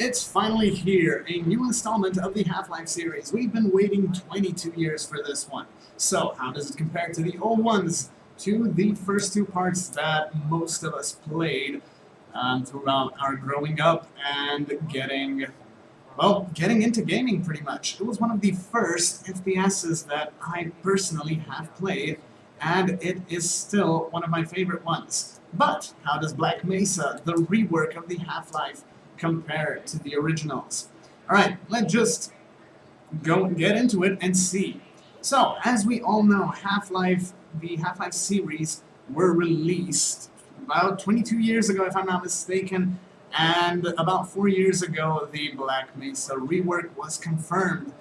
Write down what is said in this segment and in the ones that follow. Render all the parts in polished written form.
it's finally here, a new installment of the Half-Life series. We've been waiting 22 years for this one. So, how does it compare to the old ones? To the first two parts that most of us played throughout our growing up and getting into gaming pretty much. It was one of the first FPSs that I personally have played, and it is still one of my favorite ones. But how does Black Mesa, the rework of the Half-Life, compare to the originals? Alright, let's just go get into it and see. So, as we all know, the Half-Life series were released about 22 years ago, if I'm not mistaken, and about 4 years ago, the Black Mesa rework was confirmed.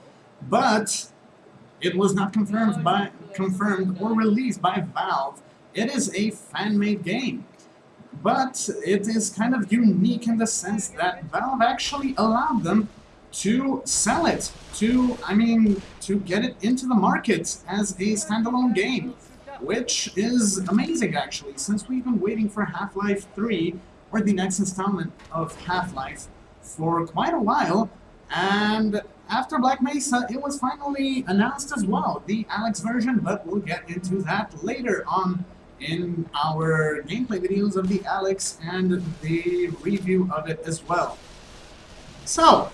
But it was not confirmed or released by Valve. It is a fan-made game. But it is kind of unique in the sense that Valve actually allowed them to sell it, to get it into the market as a standalone game, which is amazing actually, since we've been waiting for Half-Life 3, or the next installment of Half-Life, for quite a while, and after Black Mesa, it was finally announced as well, the Alex version, but we'll get into that later on in our gameplay videos of the Alex and the review of it as well. So,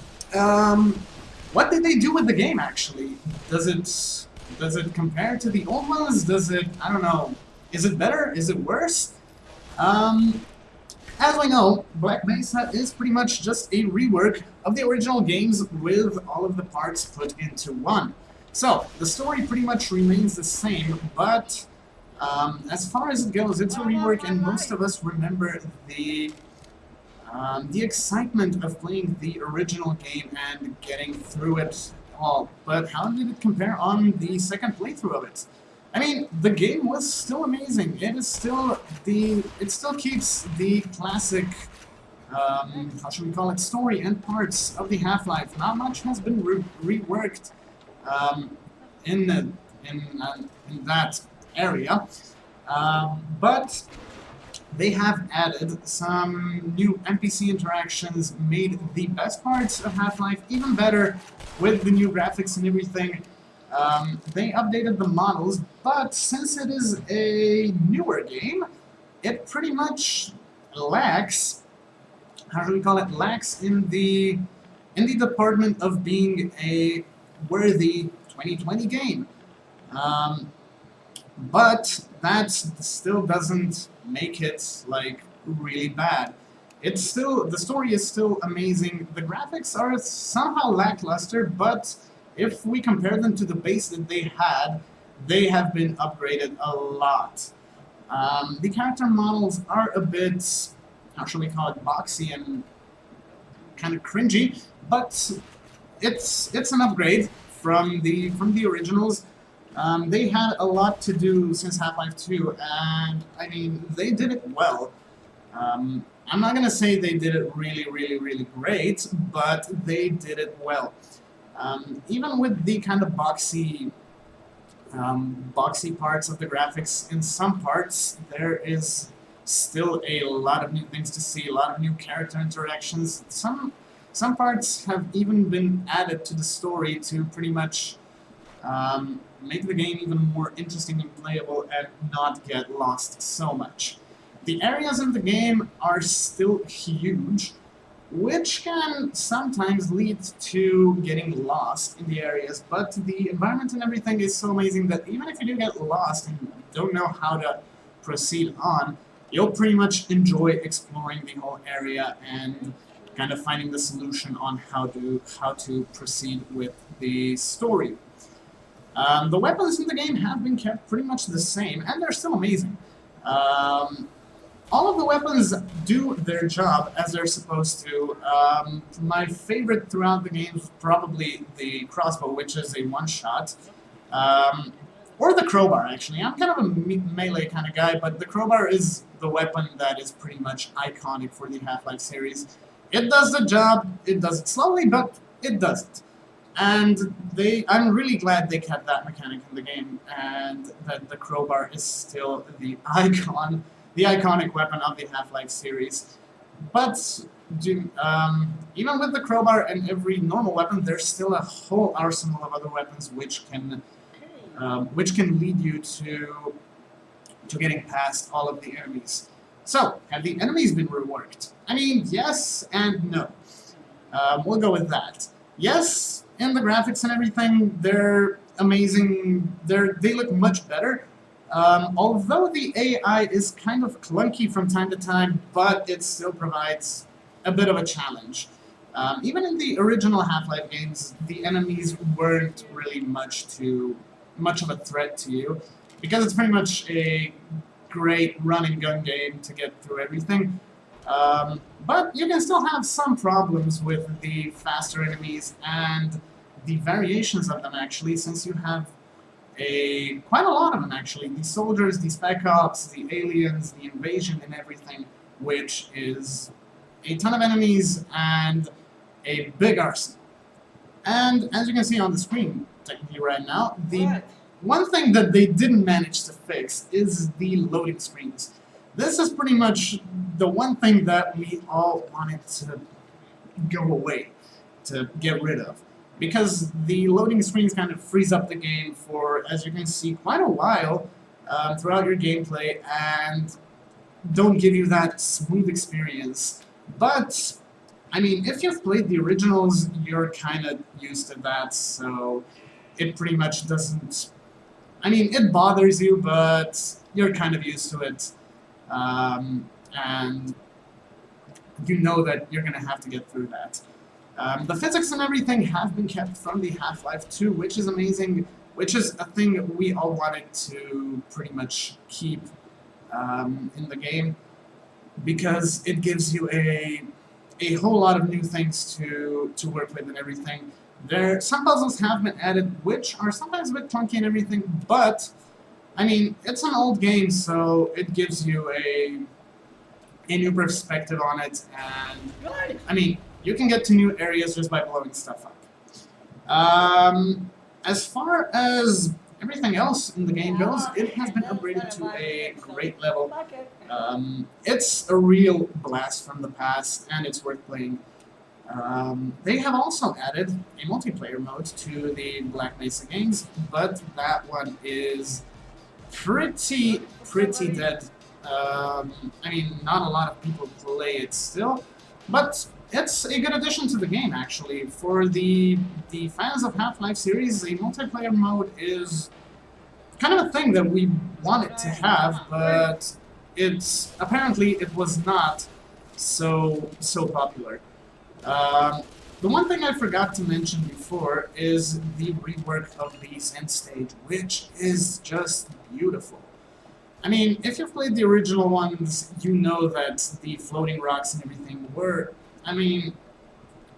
what did they do with the game actually? Does it compare to the old ones? Does it, I don't know, is it better? Is it worse? As we know, Black Mesa is pretty much just a rework of the original games with all of the parts put into one. So, the story pretty much remains the same, but as far as it goes, it's a rework, and most of us remember the excitement of playing the original game and getting through it all. But how did it compare on the second playthrough of it? I mean, the game was still amazing. It still keeps the classic, how should we call it, story and parts of the Half-Life. Not much has been reworked in that area, but they have added some new NPC interactions, made the best parts of Half-Life even better with the new graphics and everything. They updated the models, but since it is a newer game, it pretty much lacks, how do we call it, lacks in the department of being a worthy 2020 game. But that still doesn't make it, like, really bad. It's still, the story is still amazing. The graphics are somehow lackluster, but if we compare them to the base that they have been upgraded a lot. The character models are a bit, how shall we call it, boxy and kind of cringy, but it's an upgrade from the originals. They had a lot to do since Half-Life 2, and I mean, they did it well. I'm not gonna say they did it really great, but they did it well. Even with the kind of boxy parts of the graphics, in some parts there is still a lot of new things to see, a lot of new character interactions. Some parts have even been added to the story to pretty much make the game even more interesting and playable and not get lost so much. The areas in the game are still huge, which can sometimes lead to getting lost in the areas, but the environment and everything is so amazing that even if you do get lost and don't know how to proceed on, you'll pretty much enjoy exploring the whole area and kind of finding the solution on how to proceed with the story. The weapons in the game have been kept pretty much the same, and they're still amazing. All of the weapons do their job as they're supposed to. My favorite throughout the game is probably the crossbow, which is a one-shot. Or the crowbar, actually. I'm kind of a melee kind of guy, but the crowbar is the weapon that is pretty much iconic for the Half-Life series. It does the job, it does it slowly, but it does it. And I'm really glad they kept that mechanic in the game, and that the crowbar is still the iconic weapon of the Half-Life series. But even with the crowbar and every normal weapon, there's still a whole arsenal of other weapons which can lead you to getting past all of the enemies. So, have the enemies been reworked? I mean, yes and no. We'll go with that. Yes, in the graphics and everything, they're amazing. They look much better. Although the AI is kind of clunky from time to time, but it still provides a bit of a challenge. Even in the original Half-Life games, the enemies weren't really much of a threat to you, because it's pretty much a great run-and-gun game to get through everything. But you can still have some problems with the faster enemies and the variations of them, actually, since you have quite a lot of them, actually. The soldiers, the spec ops, the aliens, the invasion and everything, which is a ton of enemies and a big arsenal. And as you can see on the screen, technically right now, the one thing that they didn't manage to fix is the loading screens. This is pretty much the one thing that we all wanted to go away, to get rid of. Because the loading screens kind of freeze up the game for, as you can see, quite a while throughout your gameplay and don't give you that smooth experience. But, I mean, if you've played the originals, you're kind of used to that, so it pretty much doesn't... I mean, it bothers you, but you're kind of used to it. And you know that you're going to have to get through that. The physics and everything have been kept from the Half-Life 2, which is amazing, which is a thing we all wanted to pretty much keep in the game, because it gives you a whole lot of new things to work with and everything. Some puzzles have been added, which are sometimes a bit clunky and everything, but, I mean, it's an old game, so it gives you a new perspective on it, and, I mean, you can get to new areas just by blowing stuff up. As far as everything else in the game goes, it has been upgraded to a great level. It's a real blast from the past, and it's worth playing. They have also added a multiplayer mode to the Black Mesa games, but that one is pretty dead. I mean, not a lot of people play it still, but it's a good addition to the game, actually. For the fans of Half-Life series, the multiplayer mode is kind of a thing that we wanted to have, but apparently it was not so popular. The one thing I forgot to mention before is the rework of the Zen stage, which is just beautiful. I mean, if you've played the original ones, you know that the floating rocks and everything were... I mean,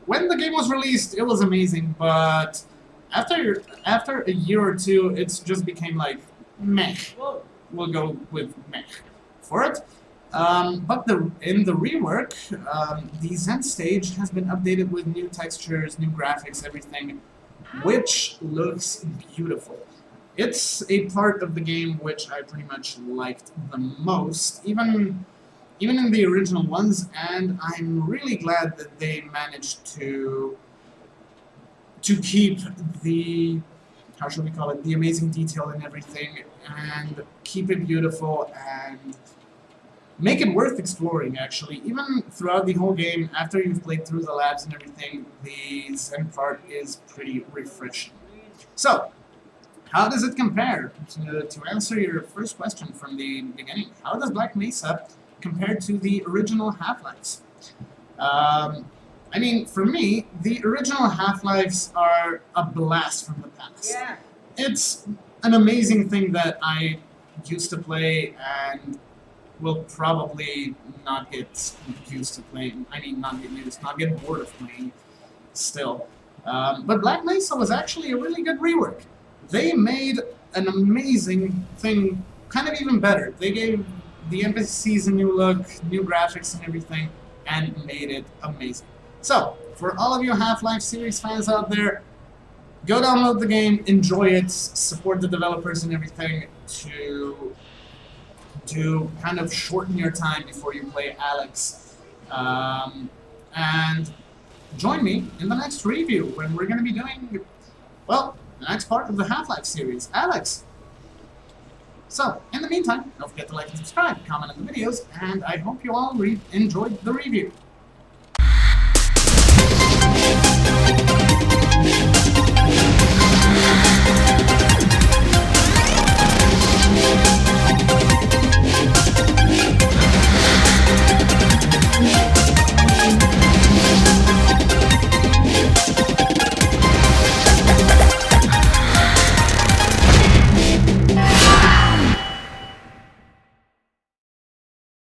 when the game was released, it was amazing, but after a year or two, it just became like, meh. We'll go with meh for it. But in the rework, the Zen stage has been updated with new textures, new graphics, everything, which looks beautiful. It's a part of the game which I pretty much liked the most, even in the original ones, and I'm really glad that they managed to keep the, how should we call it, the amazing detail in everything, and keep it beautiful, and make it worth exploring, actually. Even throughout the whole game, after you've played through the labs and everything, the Zen part is pretty refreshing. So, how does it compare? To answer your first question from the beginning, how does Black Mesa compare to the original Half-Lives? I mean, for me, the original Half-Lives are a blast from the past. Yeah. It's an amazing thing that I used to play and will probably not get used to playing. I mean, not get bored of playing still. But Black Mesa was actually a really good rework. They made an amazing thing kind of even better. They gave the NPCs a new look, new graphics and everything, and made it amazing. So, for all of you Half-Life series fans out there, go download the game, enjoy it, support the developers and everything to kind of shorten your time before you play Alex. and join me in the next review when we're going to be doing, well, the next part of the Half-Life series, Alex. So, in the meantime, don't forget to like and subscribe, comment on the videos, and I hope you all enjoyed the review.